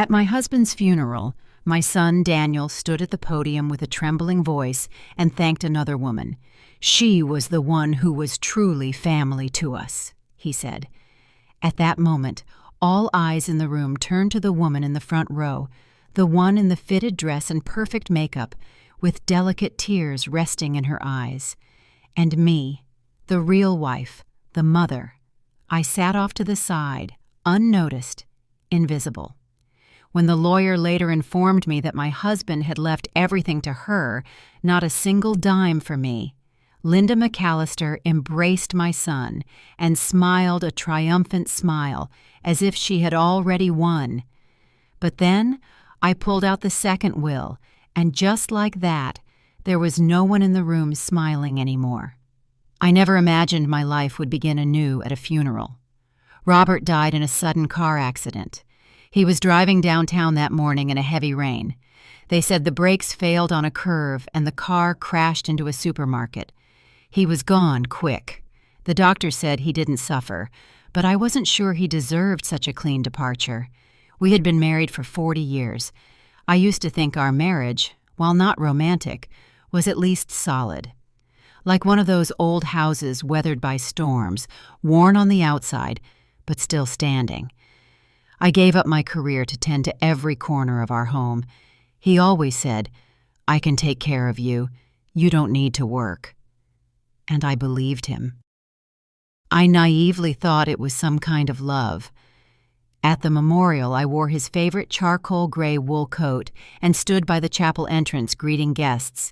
At my husband's funeral, my son Daniel stood at the podium with a trembling voice and thanked another woman. "She was the one who was truly family to us," he said. At that moment, all eyes in the room turned to the woman in the front row, the one in the fitted dress and perfect makeup, with delicate tears resting in her eyes. And me, the real wife, the mother. I sat off to the side, unnoticed, invisible. When the lawyer later informed me that my husband had left everything to her, not a single dime for me, Linda McAllister embraced my son and smiled a triumphant smile, as if she had already won. But then I pulled out the second will, and just like that, there was no one in the room smiling anymore. I never imagined my life would begin anew at a funeral. Robert died in a sudden car accident. He was driving downtown that morning in a heavy rain. They said the brakes failed on a curve and the car crashed into a supermarket. He was gone quick. The doctor said he didn't suffer, but I wasn't sure he deserved such a clean departure. We had been married for 40 years. I used to think our marriage, while not romantic, was at least solid. Like one of those old houses weathered by storms, worn on the outside, but still standing. I gave up my career to tend to every corner of our home. He always said, "I can take care of you. You don't need to work." And I believed him. I naively thought it was some kind of love. At the memorial, I wore his favorite charcoal gray wool coat and stood by the chapel entrance greeting guests.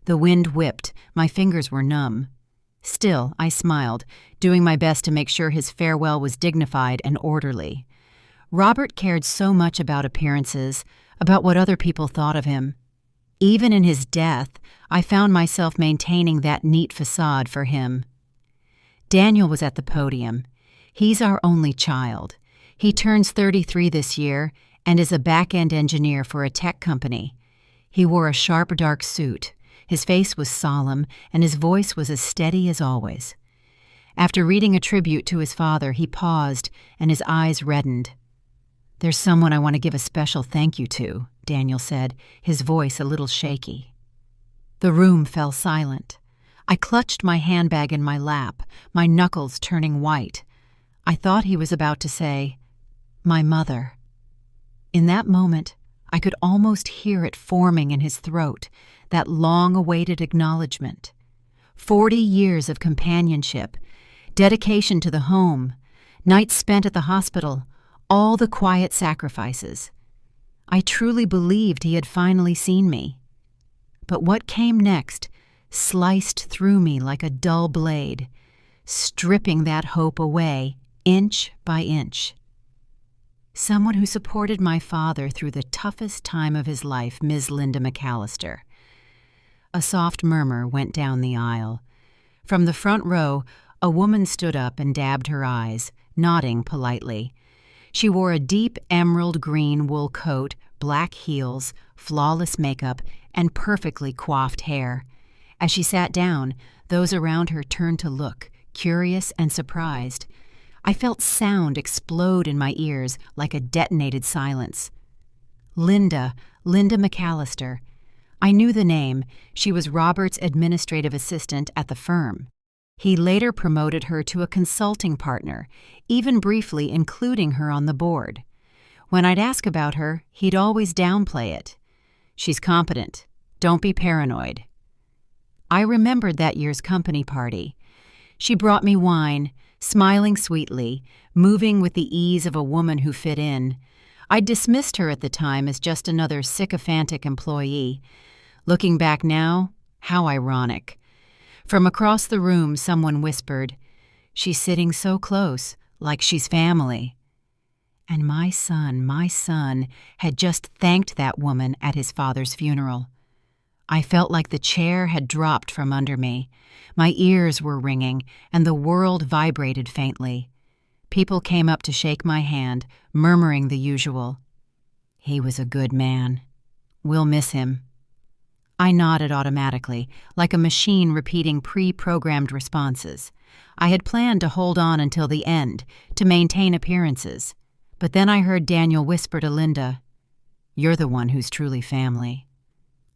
The wind whipped, my fingers were numb. Still, I smiled, doing my best to make sure his farewell was dignified and orderly. Robert cared so much about appearances, about what other people thought of him. Even in his death, I found myself maintaining that neat facade for him. Daniel was at the podium. He's our only child. He turns 33 this year and is a back-end engineer for a tech company. He wore a sharp, dark suit. His face was solemn, and his voice was as steady as always. After reading a tribute to his father, he paused, and his eyes reddened. "There's someone I want to give a special thank you to," Daniel said, his voice a little shaky. The room fell silent. I clutched my handbag in my lap, my knuckles turning white. I thought he was about to say, "My mother." In that moment, I could almost hear it forming in his throat, that long-awaited acknowledgement. 40 years of companionship, dedication to the home, nights spent at the hospital, all the quiet sacrifices. I truly believed he had finally seen me. But what came next sliced through me like a dull blade, stripping that hope away inch by inch. Someone who supported my father through the toughest time of his life, Ms. Linda McAllister. A soft murmur went down the aisle. From the front row, a woman stood up and dabbed her eyes, nodding politely. She wore a deep emerald green wool coat, black heels, flawless makeup, and perfectly coiffed hair. As she sat down, those around her turned to look, curious and surprised. I felt sound explode in my ears like a detonated silence. Linda McAllister. I knew the name. She was Robert's administrative assistant at the firm. He later promoted her to a consulting partner, even briefly including her on the board. When I'd ask about her, he'd always downplay it. "She's competent. Don't be paranoid." I remembered that year's company party. She brought me wine, smiling sweetly, moving with the ease of a woman who fit in. I'd dismissed her at the time as just another sycophantic employee. Looking back now, how ironic. From across the room, someone whispered, "She's sitting so close, like she's family." And my son had just thanked that woman at his father's funeral. I felt like the chair had dropped from under me. My ears were ringing, and the world vibrated faintly. People came up to shake my hand, murmuring the usual. "He was a good man. We'll miss him." I nodded automatically, like a machine repeating pre-programmed responses. I had planned to hold on until the end, to maintain appearances. But then I heard Daniel whisper to Linda, You're the one who's truly family."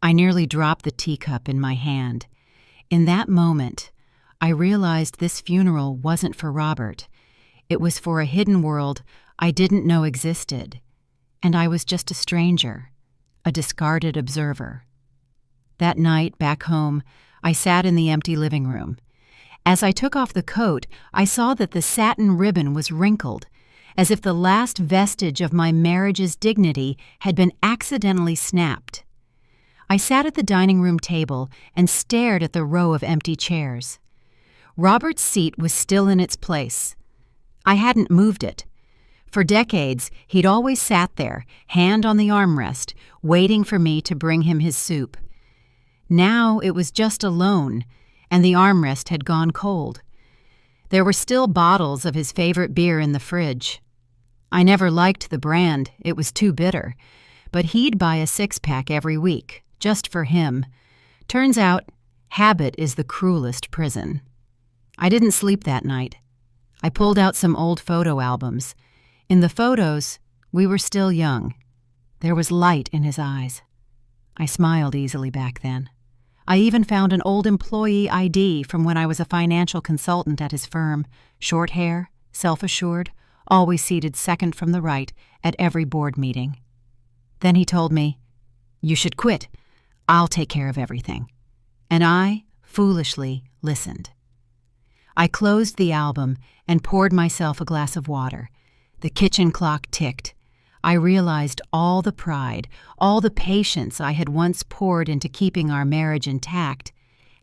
I nearly dropped the teacup in my hand. In that moment, I realized this funeral wasn't for Robert. It was for a hidden world I didn't know existed, and I was just a stranger, a discarded observer. That night, back home, I sat in the empty living room. As I took off the coat, I saw that the satin ribbon was wrinkled, as if the last vestige of my marriage's dignity had been accidentally snapped. I sat at the dining room table and stared at the row of empty chairs. Robert's seat was still in its place. I hadn't moved it. For decades, he'd always sat there, hand on the armrest, waiting for me to bring him his soup. Now it was just alone, and the armrest had gone cold. There were still bottles of his favorite beer in the fridge. I never liked the brand, it was too bitter, but he'd buy a six-pack every week, just for him. Turns out, habit is the cruelest prison. I didn't sleep that night. I pulled out some old photo albums. In the photos, we were still young. There was light in his eyes. I smiled easily back then. I even found an old employee ID from when I was a financial consultant at his firm. Short hair, self-assured, always seated second from the right at every board meeting. Then he told me, "You should quit. I'll take care of everything." And I, foolishly, listened. I closed the album and poured myself a glass of water. The kitchen clock ticked. I realized all the pride, all the patience I had once poured into keeping our marriage intact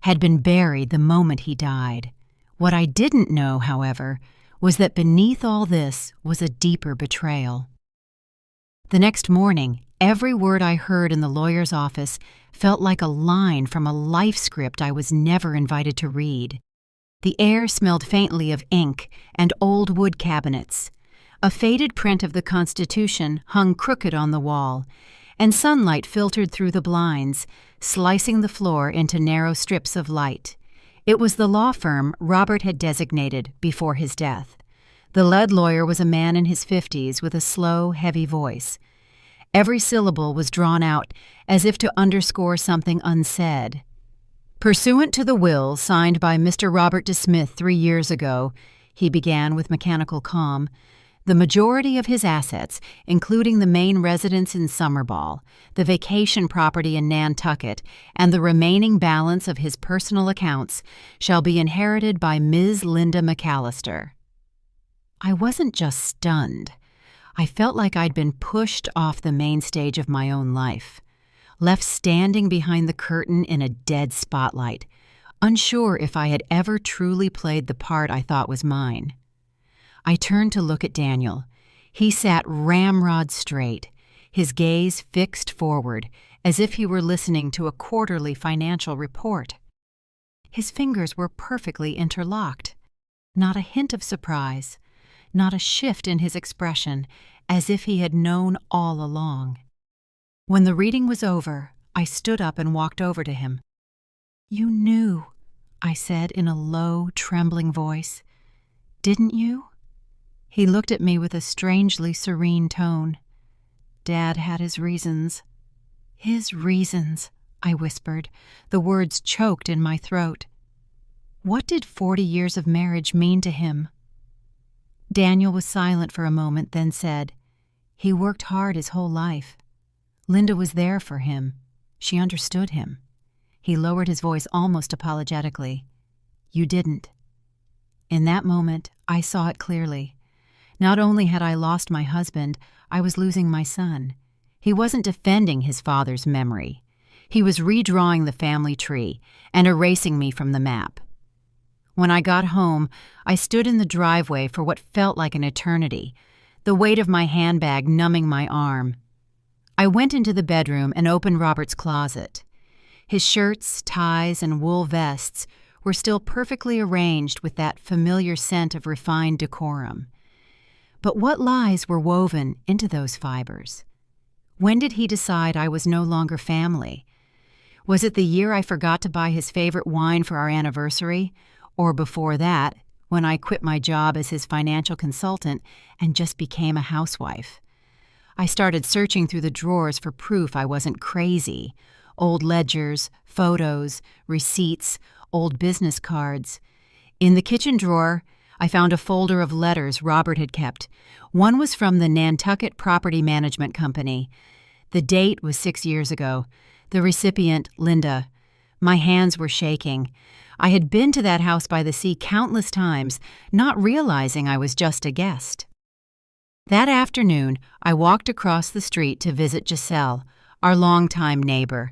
had been buried the moment he died. What I didn't know, however, was that beneath all this was a deeper betrayal. The next morning, every word I heard in the lawyer's office felt like a line from a life script I was never invited to read. The air smelled faintly of ink and old wood cabinets. A faded print of the Constitution hung crooked on the wall, and sunlight filtered through the blinds, slicing the floor into narrow strips of light. It was the law firm Robert had designated before his death. The lead lawyer was a man in his 50s with a slow, heavy voice. Every syllable was drawn out as if to underscore something unsaid. "Pursuant to the will signed by Mr. Robert De Smith 3 years ago," he began with mechanical calm, "the majority of his assets, including the main residence in Summerball, the vacation property in Nantucket, and the remaining balance of his personal accounts, shall be inherited by Ms. Linda McAllister." I wasn't just stunned. I felt like I'd been pushed off the main stage of my own life, left standing behind the curtain in a dead spotlight, unsure if I had ever truly played the part I thought was mine. I turned to look at Daniel. He sat ramrod straight, his gaze fixed forward, as if he were listening to a quarterly financial report. His fingers were perfectly interlocked. Not a hint of surprise, not a shift in his expression, as if he had known all along. When the reading was over, I stood up and walked over to him. "You knew," I said in a low, trembling voice. "Didn't you?" He looked at me with a strangely serene tone. "Dad had his reasons." "His reasons," I whispered, the words choked in my throat. What did 40 years of marriage mean to him? Daniel was silent for a moment, then said, "He worked hard his whole life. Linda was there for him. She understood him." He lowered his voice almost apologetically. "You didn't." In that moment, I saw it clearly. Not only had I lost my husband, I was losing my son. He wasn't defending his father's memory. He was redrawing the family tree and erasing me from the map. When I got home, I stood in the driveway for what felt like an eternity, the weight of my handbag numbing my arm. I went into the bedroom and opened Robert's closet. His shirts, ties, and wool vests were still perfectly arranged with that familiar scent of refined decorum. But what lies were woven into those fibers? When did he decide I was no longer family? Was it the year I forgot to buy his favorite wine for our anniversary? Or before that, when I quit my job as his financial consultant and just became a housewife? I started searching through the drawers for proof I wasn't crazy. Old ledgers, photos, receipts, old business cards. In the kitchen drawer, I found a folder of letters Robert had kept. One was from the Nantucket Property Management Company. The date was 6 years ago. The recipient, Linda. My hands were shaking. I had been to that house by the sea countless times, not realizing I was just a guest. That afternoon, I walked across the street to visit Giselle, our longtime neighbor.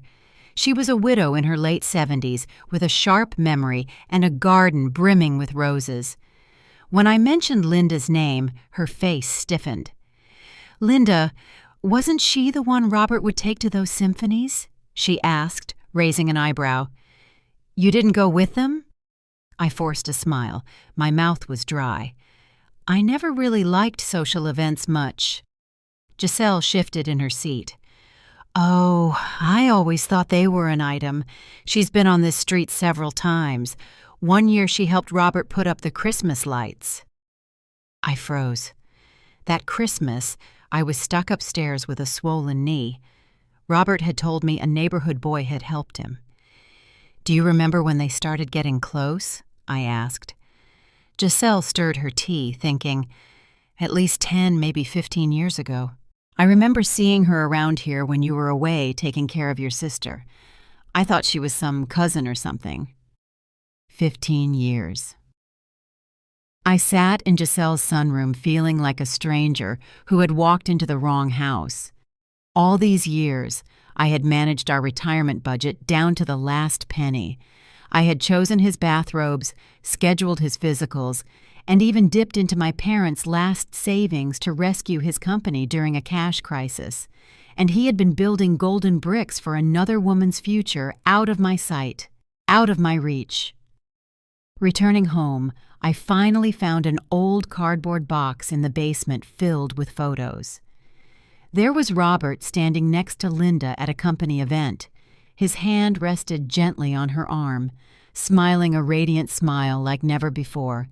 She was a widow in her late 70s with a sharp memory and a garden brimming with roses. When I mentioned Linda's name, her face stiffened. "Linda, wasn't she the one Robert would take to those symphonies?" she asked, raising an eyebrow. "You didn't go with them?" I forced a smile. My mouth was dry. I never really liked social events much. Giselle shifted in her seat. "Oh, I always thought they were an item. She's been on this street several times. One year she helped Robert put up the Christmas lights." I froze. That Christmas, I was stuck upstairs with a swollen knee. Robert had told me a neighborhood boy had helped him. "Do you remember when they started getting close?" I asked. Giselle stirred her tea, thinking, "At least 10, maybe 15 years ago. I remember seeing her around here when you were away taking care of your sister. I thought she was some cousin or something." 15 years. I sat in Giselle's sunroom feeling like a stranger who had walked into the wrong house. All these years, I had managed our retirement budget down to the last penny. I had chosen his bathrobes, scheduled his physicals, and even dipped into my parents' last savings to rescue his company during a cash crisis. And he had been building golden bricks for another woman's future out of my sight, out of my reach. Returning home, I finally found an old cardboard box in the basement filled with photos. There was Robert standing next to Linda at a company event. His hand rested gently on her arm, smiling a radiant smile like never before.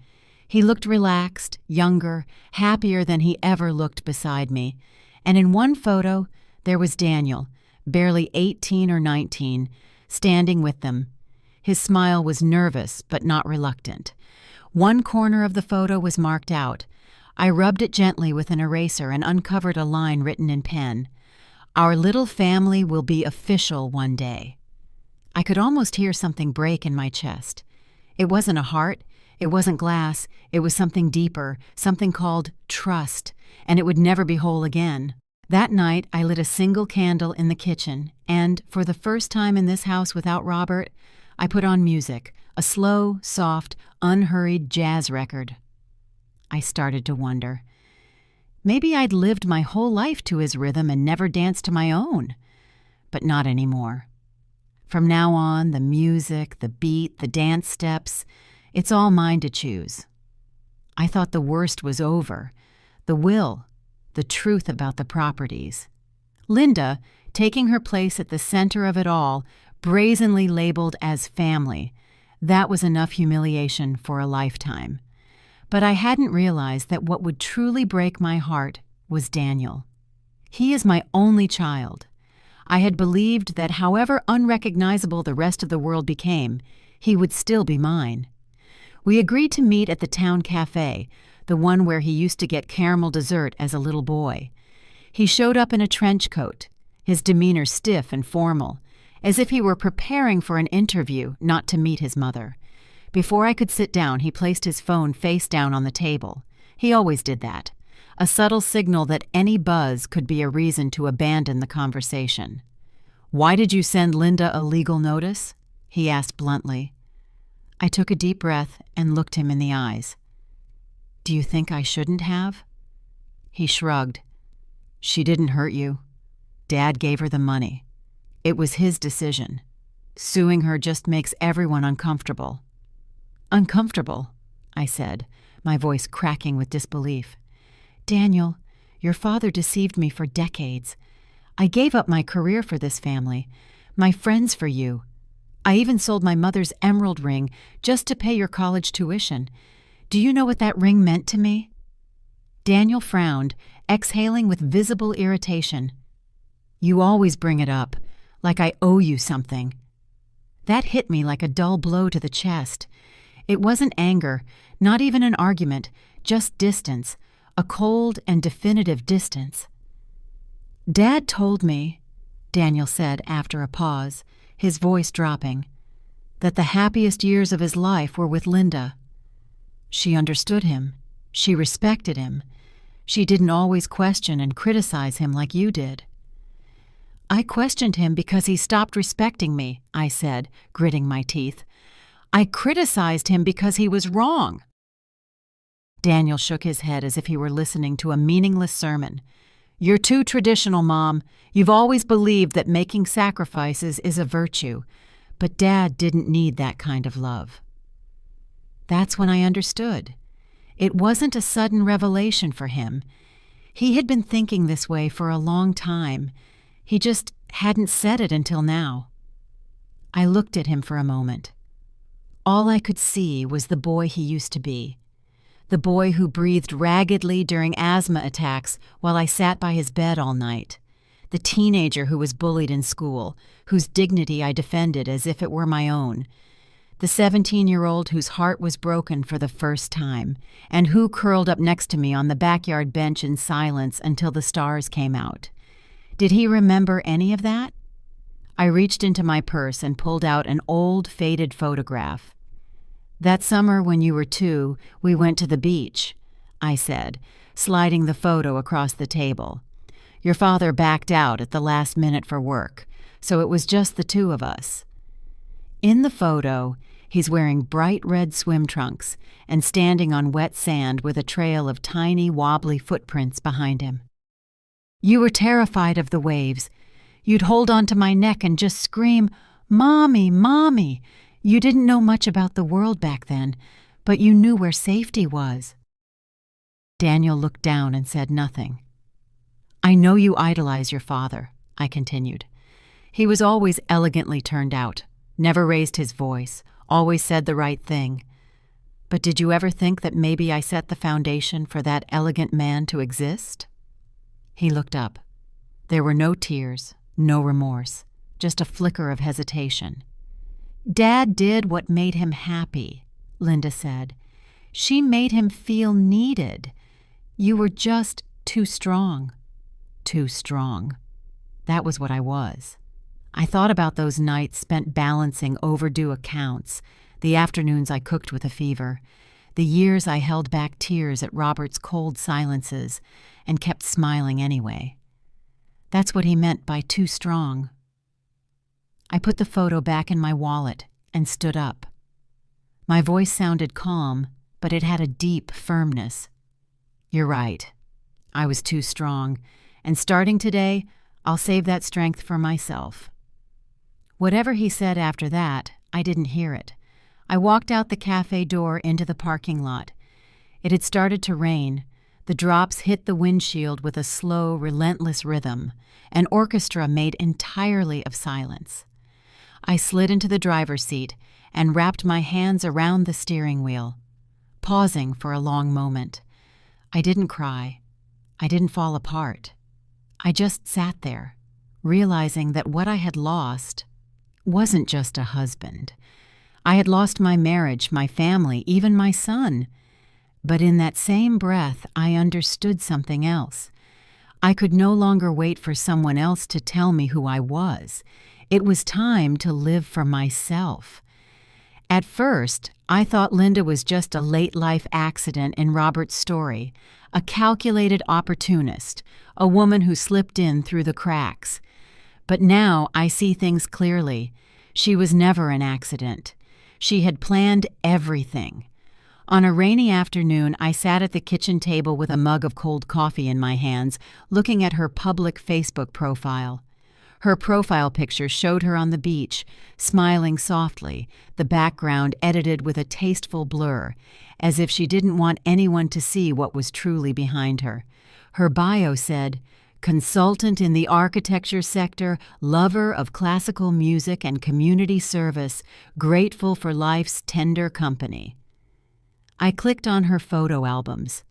He looked relaxed, younger, happier than he ever looked beside me. And in one photo, there was Daniel, barely 18 or 19, standing with them. His smile was nervous but not reluctant. One corner of the photo was marked out. I rubbed it gently with an eraser and uncovered a line written in pen. "Our little family will be official one day." I could almost hear something break in my chest. It wasn't a heart, it wasn't glass, it was something deeper, something called trust, and it would never be whole again. That night, I lit a single candle in the kitchen, and, for the first time in this house without Robert, I put on music, a slow, soft, unhurried jazz record. I started to wonder. Maybe I'd lived my whole life to his rhythm and never danced to my own. But not anymore. From now on, the music, the beat, the dance steps, it's all mine to choose. I thought the worst was over. The will, the truth about the properties. Linda, taking her place at the center of it all, brazenly labeled as family. That was enough humiliation for a lifetime. But I hadn't realized that what would truly break my heart was Daniel. He is my only child. I had believed that however unrecognizable the rest of the world became, he would still be mine. We agreed to meet at the town cafe, the one where he used to get caramel dessert as a little boy. He showed up in a trench coat, his demeanor stiff and formal, as if he were preparing for an interview, not to meet his mother. Before I could sit down, he placed his phone face down on the table. He always did that, a subtle signal that any buzz could be a reason to abandon the conversation. "Why did you send Linda a legal notice?" he asked bluntly. I took a deep breath and looked him in the eyes. "Do you think I shouldn't have?" He shrugged. "She didn't hurt you. Dad gave her the money. It was his decision. Suing her just makes everyone uncomfortable." "Uncomfortable?" I said, my voice cracking with disbelief. "Daniel, your father deceived me for decades. I gave up my career for this family, my friends for you. I even sold my mother's emerald ring just to pay your college tuition. Do you know what that ring meant to me?" Daniel frowned, exhaling with visible irritation. "You always bring it up, like I owe you something." That hit me like a dull blow to the chest. It wasn't anger, not even an argument, just distance, a cold and definitive distance. "Dad told me," Daniel said after a pause, his voice dropping, "that the happiest years of his life were with Linda. She understood him. She respected him. She didn't always question and criticize him like you did." "I questioned him because he stopped respecting me," I said, gritting my teeth. "I criticized him because he was wrong." Daniel shook his head as if he were listening to a meaningless sermon. "You're too traditional, Mom. You've always believed that making sacrifices is a virtue, but Dad didn't need that kind of love." That's when I understood. It wasn't a sudden revelation for him. He had been thinking this way for a long time. He just hadn't said it until now. I looked at him for a moment. All I could see was the boy he used to be. The boy who breathed raggedly during asthma attacks while I sat by his bed all night. The teenager who was bullied in school, whose dignity I defended as if it were my own. The 17-year-old whose heart was broken for the first time, and who curled up next to me on the backyard bench in silence until the stars came out. Did he remember any of that? I reached into my purse and pulled out an old, faded photograph. "That summer when you were 2, we went to the beach," I said, sliding the photo across the table. "Your father backed out at the last minute for work, so it was just the 2 of us." In the photo, he's wearing bright red swim trunks and standing on wet sand with a trail of tiny, wobbly footprints behind him. "You were terrified of the waves. You'd hold onto my neck and just scream, 'Mommy, Mommy!' You didn't know much about the world back then, but you knew where safety was." Daniel looked down and said nothing. "I know you idolize your father," I continued. "He was always elegantly turned out, never raised his voice, always said the right thing. But did you ever think that maybe I set the foundation for that elegant man to exist?" He looked up. There were no tears, no remorse, just a flicker of hesitation. "Dad did what made him happy," Linda said. "She made him feel needed. You were just too strong." Too strong. That was what I was. I thought about those nights spent balancing overdue accounts, the afternoons I cooked with a fever, the years I held back tears at Robert's cold silences and kept smiling anyway. That's what he meant by too strong. I put the photo back in my wallet and stood up. My voice sounded calm, but it had a deep firmness. "You're right. I was too strong, and starting today, I'll save that strength for myself." Whatever he said after that, I didn't hear it. I walked out the cafe door into the parking lot. It had started to rain. The drops hit the windshield with a slow, relentless rhythm, an orchestra made entirely of silence. I slid into the driver's seat and wrapped my hands around the steering wheel, pausing for a long moment. I didn't cry. I didn't fall apart. I just sat there, realizing that what I had lost wasn't just a husband. I had lost my marriage, my family, even my son. But in that same breath, I understood something else. I could no longer wait for someone else to tell me who I was. It was time to live for myself. At first, I thought Linda was just a late-life accident in Robert's story, a calculated opportunist, a woman who slipped in through the cracks. But now I see things clearly. She was never an accident. She had planned everything. On a rainy afternoon, I sat at the kitchen table with a mug of cold coffee in my hands, looking at her public Facebook profile. Her profile picture showed her on the beach, smiling softly, the background edited with a tasteful blur, as if she didn't want anyone to see what was truly behind her. Her bio said, "Consultant in the architecture sector, lover of classical music and community service, grateful for life's tender company." I clicked on her photo albums.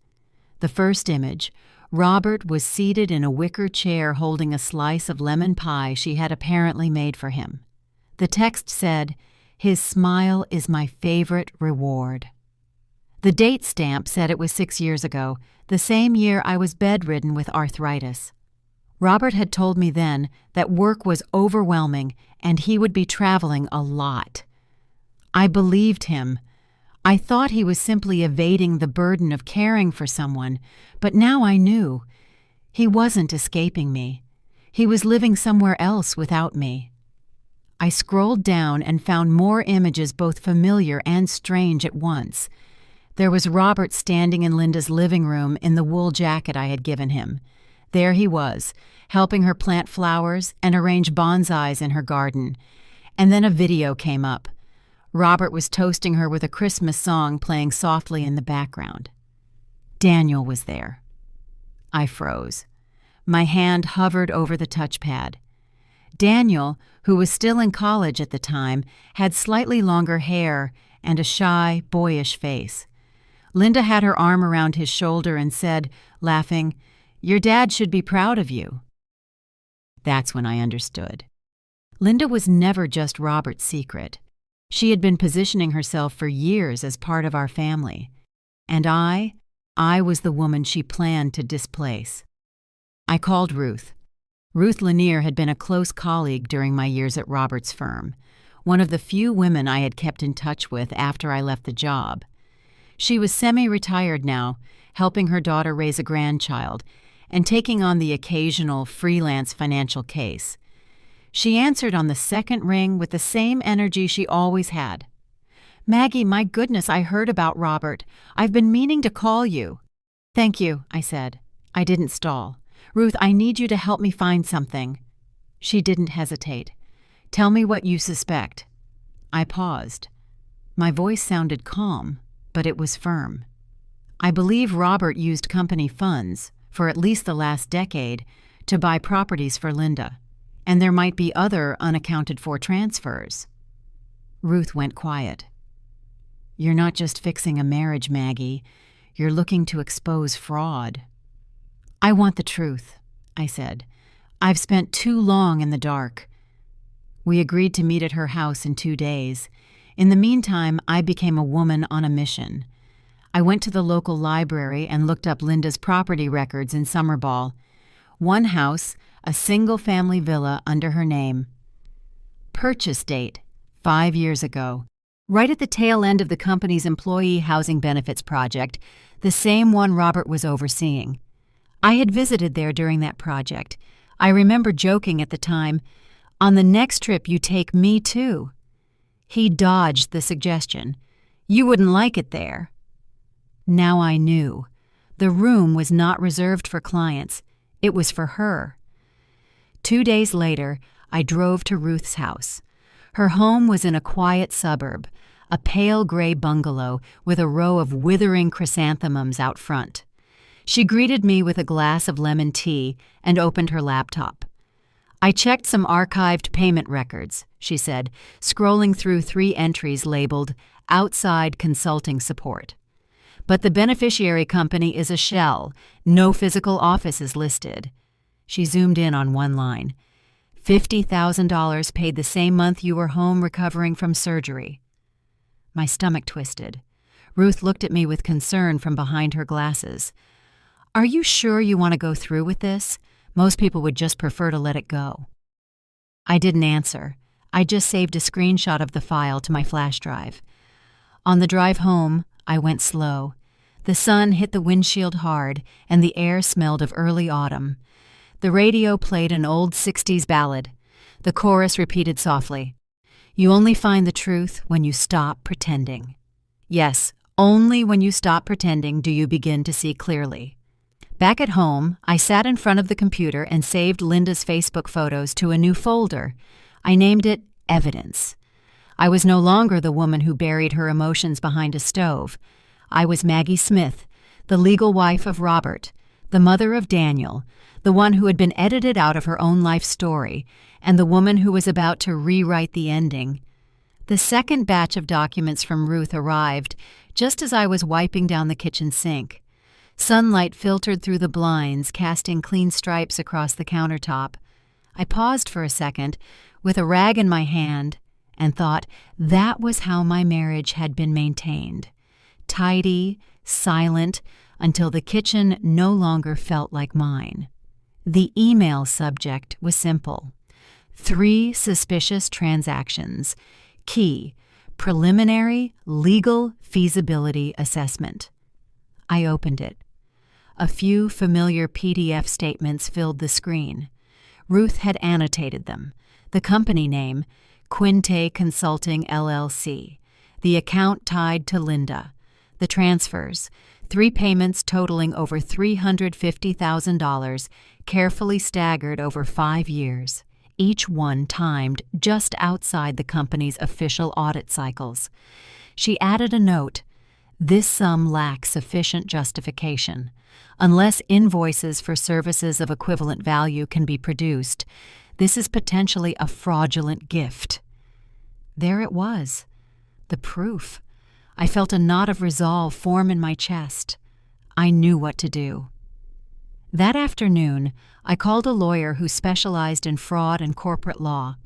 The first image, Robert was seated in a wicker chair holding a slice of lemon pie she had apparently made for him. The text said, "His smile is my favorite reward." The date stamp said it was 6 years ago, the same year I was bedridden with arthritis. Robert had told me then that work was overwhelming and he would be traveling a lot. I believed him. I thought he was simply evading the burden of caring for someone, but now I knew. He wasn't escaping me. He was living somewhere else without me. I scrolled down and found more images both familiar and strange at once. There was Robert standing in Linda's living room in the wool jacket I had given him. There he was, helping her plant flowers and arrange bonsais in her garden. And then a video came up. Robert was toasting her with a Christmas song playing softly in the background. Daniel was there. I froze. My hand hovered over the touchpad. Daniel, who was still in college at the time, had slightly longer hair and a shy, boyish face. Linda had her arm around his shoulder and said, laughing, "Your dad should be proud of you." That's when I understood. Linda was never just Robert's secret. She had been positioning herself for years as part of our family. And I was the woman she planned to displace. I called Ruth. Ruth Lanier had been a close colleague during my years at Robert's firm, one of the few women I had kept in touch with after I left the job. She was semi-retired now, helping her daughter raise a grandchild, and taking on the occasional freelance financial case. She answered on the second ring with the same energy she always had. "Maggie, my goodness, I heard about Robert. I've been meaning to call you." "Thank you," I said. I didn't stall. "Ruth, I need you to help me find something." She didn't hesitate. "Tell me what you suspect." I paused. My voice sounded calm, but it was firm. "I believe Robert used company funds, for at least the last decade, to buy properties for Linda. And there might be other unaccounted-for transfers." Ruth went quiet. "You're not just fixing a marriage, Maggie. You're looking to expose fraud." "I want the truth," I said. "I've spent too long in the dark." We agreed to meet at her house in 2 days. In the meantime, I became a woman on a mission. I went to the local library and looked up Linda's property records in Summerball. One house, a single-family villa under her name. Purchase date, 5 years ago. Right at the tail end of the company's employee housing benefits project, the same one Robert was overseeing. I had visited there during that project. I remember joking at the time, "On the next trip you take me too." He dodged the suggestion. "You wouldn't like it there." Now I knew. The room was not reserved for clients. It was for her. 2 days later, I drove to Ruth's house. Her home was in a quiet suburb, a pale gray bungalow with a row of withering chrysanthemums out front. She greeted me with a glass of lemon tea and opened her laptop. "I checked some archived payment records," she said, scrolling through 3 entries labeled "Outside Consulting Support." "But the beneficiary company is a shell. No physical office is listed." She zoomed in on one line. $50,000 paid the same month you were home recovering from surgery. My stomach twisted. Ruth looked at me with concern from behind her glasses. "Are you sure you want to go through with this? Most people would just prefer to let it go." I didn't answer. I just saved a screenshot of the file to my flash drive. On the drive home, I went slow. The sun hit the windshield hard, and the air smelled of early autumn. The radio played an old 60s ballad. The chorus repeated softly, "You only find the truth when you stop pretending." Yes, only when you stop pretending do you begin to see clearly. Back at home, I sat in front of the computer and saved Linda's Facebook photos to a new folder. I named it Evidence. I was no longer the woman who buried her emotions behind a stove. I was Maggie Smith, the legal wife of Robert, the mother of Daniel, the one who had been edited out of her own life story, and the woman who was about to rewrite the ending. The second batch of documents from Ruth arrived just as I was wiping down the kitchen sink. Sunlight filtered through the blinds, casting clean stripes across the countertop. I paused for a second, with a rag in my hand, and thought that was how my marriage had been maintained. Tidy, silent, until the kitchen no longer felt like mine. The email subject was simple. 3 suspicious transactions. Key: preliminary legal feasibility assessment. I opened it. A few familiar PDF statements filled the screen. Ruth had annotated them. The company name, Quinte Consulting LLC. The account tied to Linda. The transfers, 3 payments totaling over $350,000, carefully staggered over 5 years, each one timed just outside the company's official audit cycles. She added a note: "This sum lacks sufficient justification. Unless invoices for services of equivalent value can be produced, this is potentially a fraudulent gift." There it was, the proof. I felt a knot of resolve form in my chest. I knew what to do. That afternoon, I called a lawyer who specialized in fraud and corporate law.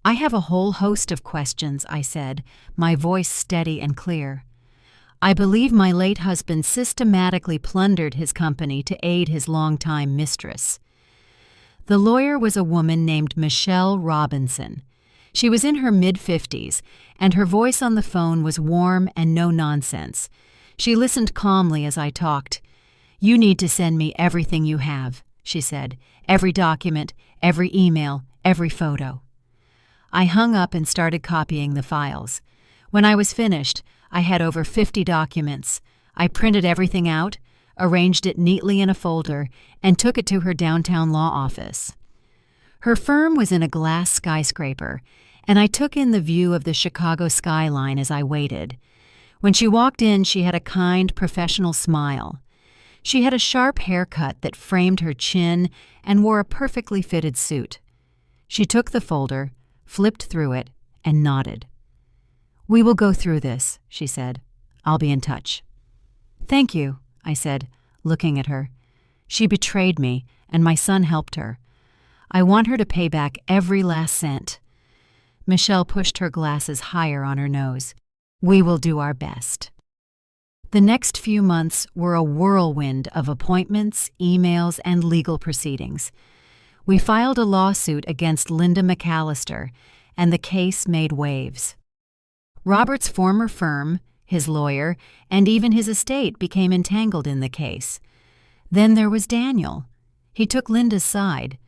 "I have a whole host of questions," I said, my voice steady and clear. "I believe my late husband systematically plundered his company to aid his longtime mistress." The lawyer was a woman named Michelle Robinson. She was in her mid-50s, and her voice on the phone was warm and no-nonsense. She listened calmly as I talked. "You need to send me everything you have," she said. "Every document, every email, every photo." I hung up and started copying the files. When I was finished, I had over 50 documents. I printed everything out, arranged it neatly in a folder, and took it to her downtown law office. Her firm was in a glass skyscraper, and I took in the view of the Chicago skyline as I waited. When she walked in, she had a kind, professional smile. She had a sharp haircut that framed her chin and wore a perfectly fitted suit. She took the folder, flipped through it, and nodded. "We will go through this," she said. "I'll be in touch." "Thank you," I said, looking at her. "She betrayed me, and my son helped her. I want her to pay back every last cent." Michelle pushed her glasses higher on her nose. "We will do our best." The next few months were a whirlwind of appointments, emails, and legal proceedings. We filed a lawsuit against Linda McAllister, and the case made waves. Robert's former firm, his lawyer, and even his estate became entangled in the case. Then there was Daniel. He took Linda's side.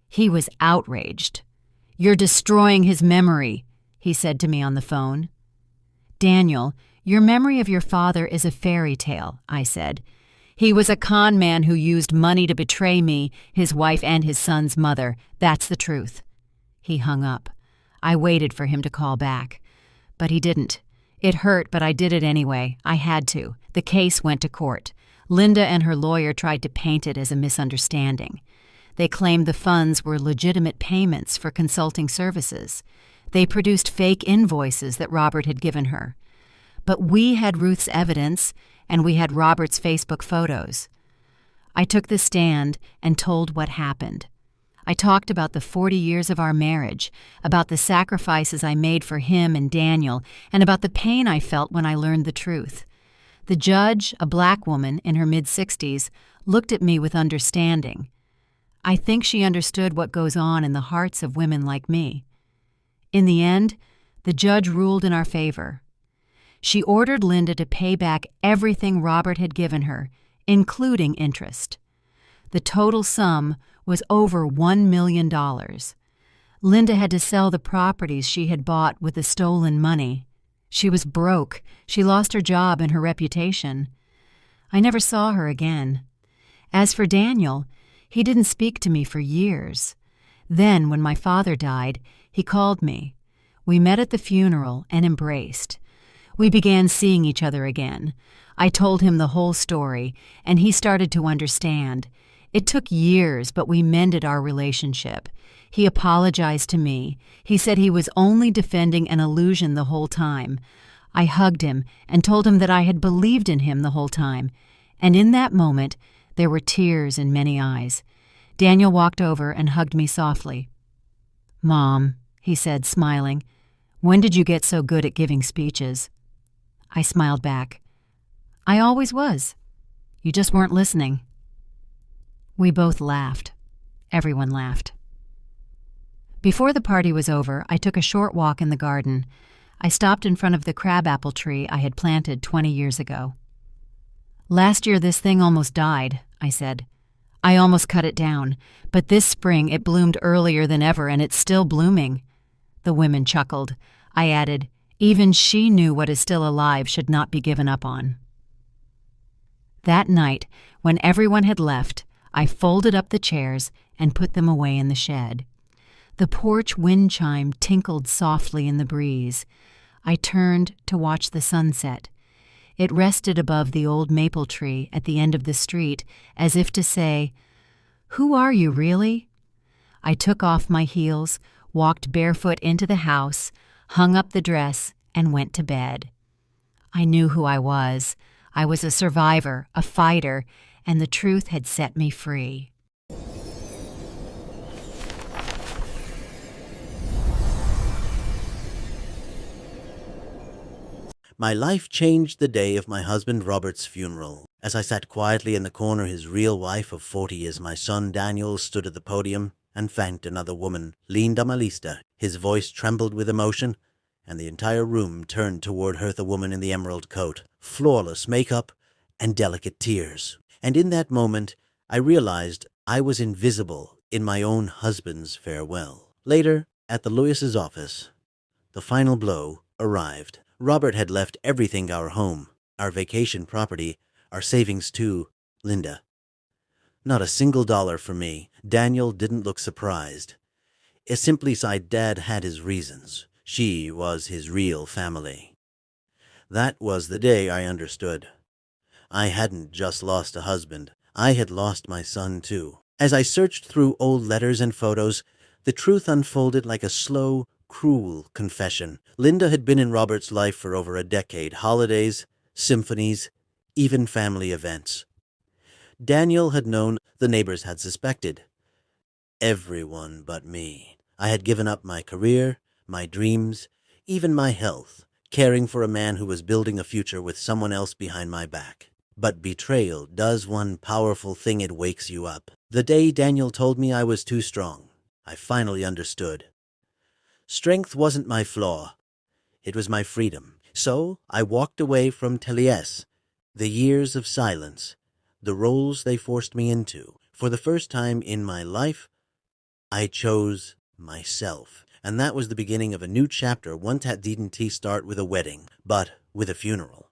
He was outraged. "You're destroying his memory," he said to me on the phone. "Daniel, your memory of your father is a fairy tale," I said. "He was a con man who used money to betray me, his wife, and his son's mother. That's the truth." He hung up. I waited for him to call back. But he didn't. It hurt, but I did it anyway. I had to. The case went to court. Linda and her lawyer tried to paint it as a misunderstanding. They claimed the funds were legitimate payments for consulting services. They produced fake invoices that Robert had given her. But we had Ruth's evidence, and we had Robert's Facebook photos. I took the stand and told what happened. I talked about the 40 years of our marriage, about the sacrifices I made for him and Daniel, and about the pain I felt when I learned the truth. The judge, a black woman in her mid-60s, looked at me with understanding. I think she understood what goes on in the hearts of women like me. In the end, the judge ruled in our favor. She ordered Linda to pay back everything Robert had given her, including interest. The total sum was over $1 million. Linda had to sell the properties she had bought with the stolen money. She was broke. She lost her job and her reputation. I never saw her again. As for Daniel, he didn't speak to me for years. Then, when my father died, he called me. We met at the funeral and embraced. We began seeing each other again. I told him the whole story, and he started to understand. It took years, but we mended our relationship. He apologized to me. He said he was only defending an illusion the whole time. I hugged him and told him that I had believed in him the whole time, And in that moment, there were tears in many eyes. Daniel walked over and hugged me softly. "Mom," he said, smiling, "when did you get so good at giving speeches?" I smiled back. "I always was. You just weren't listening." We both laughed. Everyone laughed. Before the party was over, I took a short walk in the garden. I stopped in front of the crabapple tree I had planted 20 years ago. "Last year this thing almost died," I said. "I almost cut it down, but this spring it bloomed earlier than ever and it's still blooming." The women chuckled. I added, "Even she knew what is still alive should not be given up on." That night, when everyone had left, I folded up the chairs and put them away in the shed. The porch wind chime tinkled softly in the breeze. I turned to watch the sunset. It rested above the old maple tree at the end of the street, as if to say, "Who are you, really?" I took off my heels, walked barefoot into the house, hung up the dress, and went to bed. I knew who I was. I was a survivor, a fighter, and the truth had set me free. My life changed the day of my husband Robert's funeral. As I sat quietly in the corner, his real wife of 40 years, my son Daniel, stood at the podium and thanked another woman, Linda Malista. His voice trembled with emotion, and the entire room turned toward her, the woman in the emerald coat, flawless makeup, and delicate tears. And in that moment, I realized I was invisible in my own husband's farewell. Later, at the Lewis's office, the final blow arrived. Robert had left everything: our home, our vacation property, our savings to Linda. Not a single dollar for me. Daniel didn't look surprised. He simply sighed. Dad had his reasons. She was his real family. That was the day I understood. I hadn't just lost a husband. I had lost my son, too. As I searched through old letters and photos, the truth unfolded like a slow, cruel confession. Linda had been in Robert's life for over a decade. Holidays, symphonies, even family events. Daniel had known, the neighbors had suspected. Everyone but me. I had given up my career, my dreams, even my health, caring for a man who was building a future with someone else behind my back. But betrayal does one powerful thing: it wakes you up. The day Daniel told me I was too strong, I finally understood. Strength wasn't my flaw. It was my freedom. So I walked away from Téliès, the years of silence, the roles they forced me into. For the first time in my life, I chose myself. And that was the beginning of a new chapter. One that didn't start with a wedding, but with a funeral.